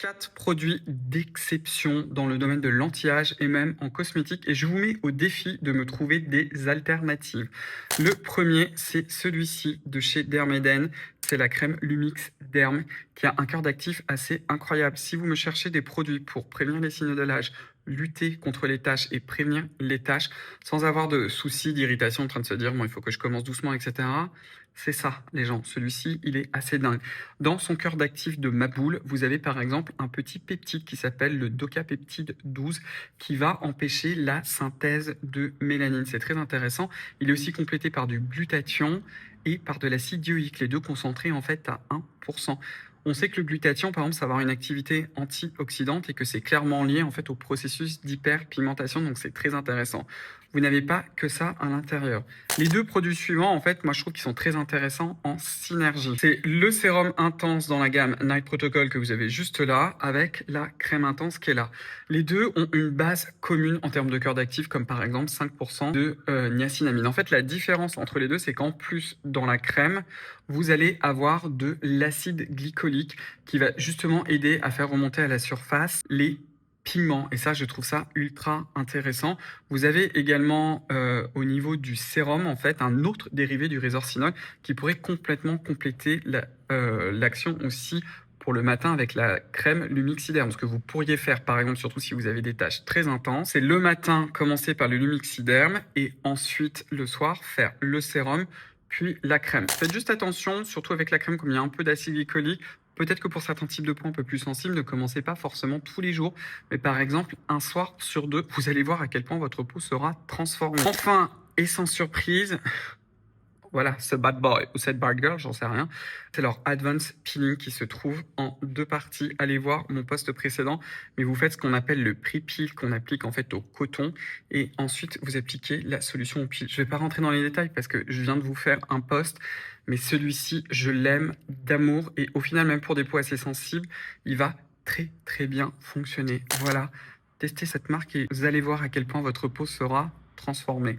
4 produits d'exception dans le domaine de l'anti-âge et même en cosmétique et je vous mets au défi de me trouver des alternatives. Le premier, c'est celui-ci de chez Dermeden. C'est la crème Lumix Derm qui a un cœur d'actif assez incroyable. Si vous me cherchez des produits pour prévenir les signes de l'âge, lutter contre les taches et prévenir les taches sans avoir de soucis d'irritation en train de se dire bon, il faut que je commence doucement, etc. C'est ça, les gens. Celui-ci, il est assez dingue. Dans son cœur d'actif de Maboule, vous avez par exemple un petit peptide qui s'appelle le docapeptide 12 qui va empêcher la synthèse de mélanine. C'est très intéressant. Il est aussi complété par du glutathion et par de l'acide dioïque, les deux concentrés en fait à 1%. On sait que le glutathion, par exemple, ça va avoir une activité antioxydante et que c'est clairement lié en fait au processus d'hyperpigmentation, donc c'est très intéressant. Vous n'avez pas que ça à l'intérieur. Les deux produits suivants, en fait, moi je trouve qu'ils sont très intéressants en synergie. C'est le sérum intense dans la gamme Night Protocol que vous avez juste là, avec la crème intense qui est là. Les deux ont une base commune en termes de cœur d'actif, comme par exemple 5% de niacinamide. En fait, la différence entre les deux, c'est qu'en plus, dans la crème, vous allez avoir de l'acide glycolique qui va justement aider à faire remonter à la surface les pigments. Et ça, je trouve ça ultra intéressant. Vous avez également au niveau du sérum, en fait, un autre dérivé du résorcinol qui pourrait complètement compléter l'action aussi pour le matin avec la crème Lumixiderm. Ce que vous pourriez faire, par exemple, surtout si vous avez des tâches très intenses, c'est le matin commencer par le Lumixiderm et ensuite le soir faire le sérum puis la crème. Faites juste attention, surtout avec la crème, comme il y a un peu d'acide glycolique, peut-être que pour certains types de peau un peu plus sensibles, ne commencez pas forcément tous les jours, mais par exemple un soir sur deux, vous allez voir à quel point votre peau sera transformée. Enfin, et sans surprise, voilà, ce bad boy ou cette bad girl, j'en sais rien. C'est leur Advanced Peeling qui se trouve en deux parties. Allez voir mon post précédent, mais vous faites ce qu'on appelle le pré-peel qu'on applique en fait au coton et ensuite vous appliquez la solution au peel. Je vais pas rentrer dans les détails parce que je viens de vous faire un post, mais celui-ci, je l'aime d'amour et au final, même pour des peaux assez sensibles, il va très très bien fonctionner. Voilà, testez cette marque et vous allez voir à quel point votre peau sera transformée.